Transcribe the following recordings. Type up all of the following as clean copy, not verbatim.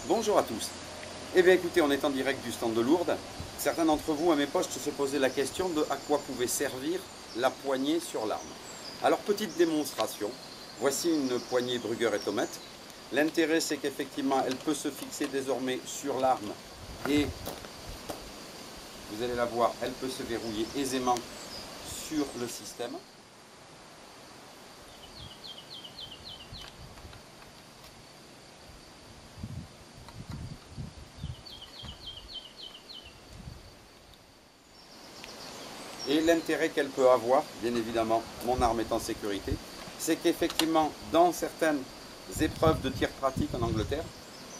Bonjour à tous. Eh bien écoutez, on est en direct du stand de Lourdes. Certains d'entre vous à mes postes se posaient la question de à quoi pouvait servir la poignée sur l'arme. Alors petite démonstration, voici une poignée Brugger et Thomet. L'intérêt c'est qu'effectivement elle peut se fixer désormais sur l'arme et vous allez la voir, elle peut se verrouiller aisément sur le système. Et l'intérêt qu'elle peut avoir, bien évidemment, mon arme est en sécurité, c'est qu'effectivement, dans certaines épreuves de tir pratique en Angleterre,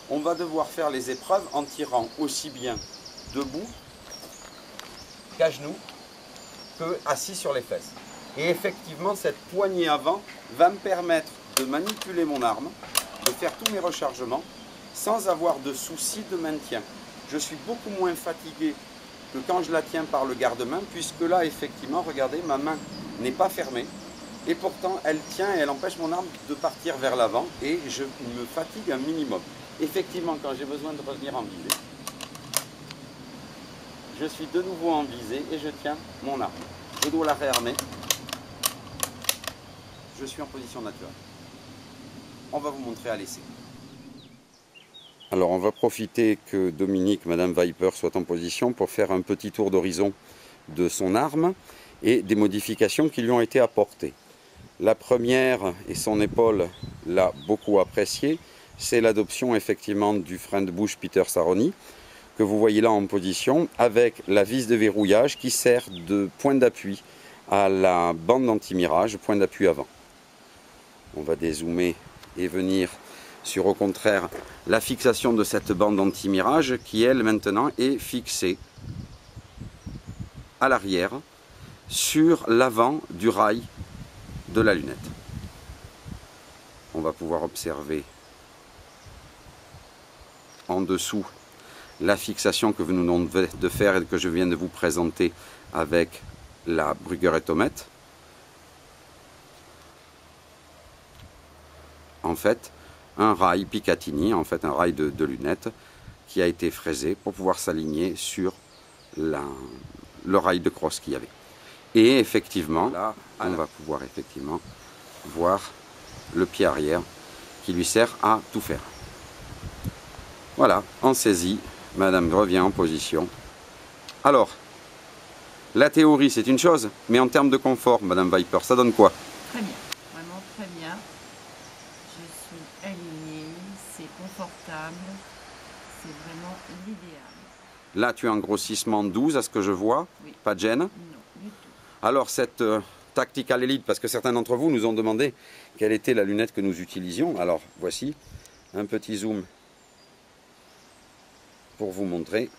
on va devoir faire les épreuves en tirant aussi bien debout qu'à genoux, que assis sur les fesses. Et effectivement, cette poignée avant va me permettre de manipuler mon arme, de faire tous mes rechargements, sans avoir de soucis de maintien. Je suis beaucoup moins fatigué que quand je la tiens par le garde-main, puisque là, effectivement, regardez, ma main n'est pas fermée, et pourtant, elle tient et elle empêche mon arme de partir vers l'avant, et je me fatigue un minimum. Effectivement, quand j'ai besoin de revenir en visée, je suis de nouveau en visée et je tiens mon arme. Je dois la réarmer. Je suis en position naturelle. On va vous montrer à l'essai. Alors on va profiter que Dominique, Madame Viper, soit en position pour faire un petit tour d'horizon de son arme et des modifications qui lui ont été apportées. La première, et son épaule l'a beaucoup apprécié, c'est l'adoption effectivement du frein de bouche Peter Saroni, que vous voyez là en position, avec la vis de verrouillage qui sert de point d'appui à la bande anti-mirage, point d'appui avant. On va dézoomer et venir sur au contraire la fixation de cette bande anti-mirage qui elle maintenant est fixée à l'arrière sur l'avant du rail de la lunette. On va pouvoir observer en dessous la fixation que nous venons de faire et que je viens de vous présenter avec la Brugger et Thomet. En fait, un rail Picatinny, en fait un rail de lunettes qui a été fraisé pour pouvoir s'aligner sur le rail de crosse qu'il y avait. Et effectivement, là, on va pouvoir effectivement voir le pied arrière qui lui sert à tout faire. Voilà, en saisie, Madame revient en position. Alors, la théorie c'est une chose, mais en termes de confort, Madame Viper, ça donne quoi? Très bien, vraiment très bien. Je suis alignée, c'est confortable, c'est vraiment l'idéal. Là, tu as un grossissement 12 à ce que je vois, Oui. pas de gêne. Non, du tout. Alors, cette Tactical Elite, parce que certains d'entre vous nous ont demandé quelle était la lunette que nous utilisions. Alors, voici un petit zoom pour vous montrer.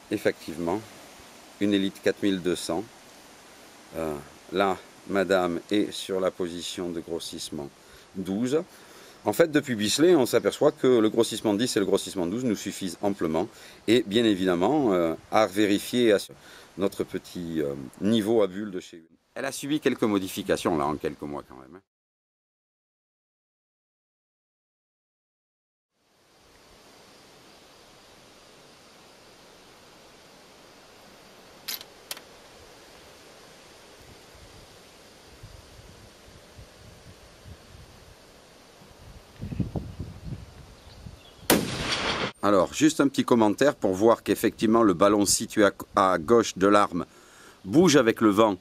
Effectivement, une Elite 4200. Là, Madame est sur la position de grossissement 12. En fait, depuis Bisley, on s'aperçoit que le grossissement 10 et le grossissement 12 nous suffisent amplement. Et bien évidemment, à vérifier à notre petit niveau à bulle de chez lui. Elle a subi quelques modifications là en quelques mois quand même. Alors, juste un petit commentaire pour voir qu'effectivement le ballon situé à gauche de l'arme bouge avec le vent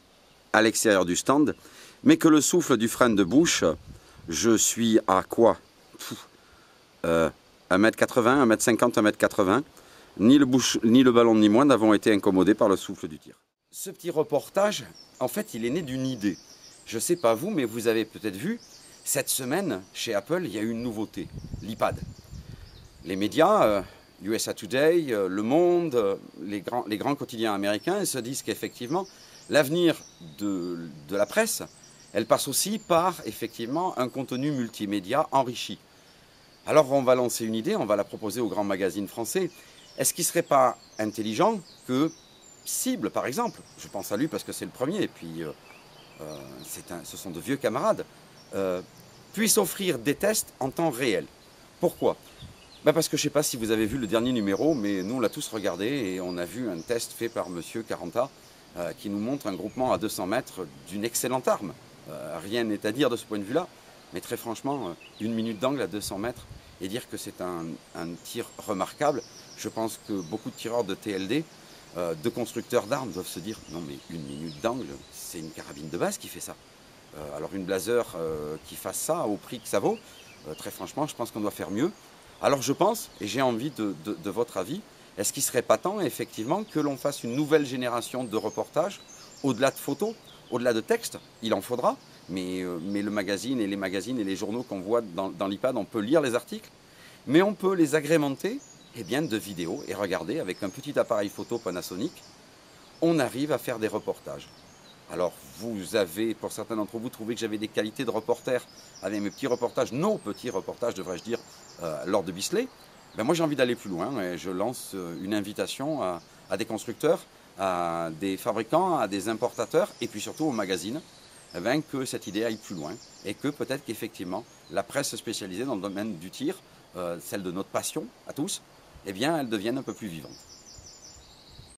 à l'extérieur du stand, mais que le souffle du frein de bouche, je suis à quoi 1m80, 1m50, 1m80, ni le ballon ni moi n'avons été incommodés par le souffle du tir. Ce petit reportage, en fait, il est né d'une idée. Je ne sais pas vous, mais vous avez peut-être vu, cette semaine, chez Apple, il y a eu une nouveauté, l'iPad. Les médias, USA Today, Le Monde, les grands quotidiens américains se disent qu'effectivement, l'avenir de la presse, elle passe aussi par effectivement un contenu multimédia enrichi. Alors on va lancer une idée, on va la proposer aux grands magazines français. Est-ce qu'il ne serait pas intelligent que Cible, par exemple, je pense à lui parce que c'est le premier, et puis ce sont de vieux camarades, puisse offrir des tests en temps réel. Pourquoi? Ben parce que je ne sais pas si vous avez vu le dernier numéro, mais nous on l'a tous regardé et on a vu un test fait par Monsieur Caranta qui nous montre un groupement à 200 mètres d'une excellente arme. Rien n'est à dire de ce point de vue-là, mais très franchement, une minute d'angle à 200 mètres et dire que c'est un tir remarquable, je pense que beaucoup de tireurs de TLD, de constructeurs d'armes doivent se dire non mais une minute d'angle, c'est une carabine de base qui fait ça. Alors une Blaser qui fasse ça au prix que ça vaut, très franchement, je pense qu'on doit faire mieux. Alors je pense, et j'ai envie de votre avis, est-ce qu'il ne serait pas temps effectivement que l'on fasse une nouvelle génération de reportages, au-delà de photos, au-delà de textes, il en faudra, mais le magazine et les journaux qu'on voit dans l'IPAD, on peut lire les articles, mais on peut les agrémenter de vidéos et regarder avec un petit appareil photo Panasonic, on arrive à faire des reportages. Alors vous avez, pour certains d'entre vous, trouvé que j'avais des qualités de reporter avec mes petits reportages, nos petits reportages devrais-je dire, lors de Bisley. Ben moi j'ai envie d'aller plus loin et je lance une invitation à des constructeurs, à des fabricants, à des importateurs et puis surtout aux magazines, que cette idée aille plus loin et que peut-être qu'effectivement la presse spécialisée dans le domaine du tir, celle de notre passion à tous, elle devienne un peu plus vivante.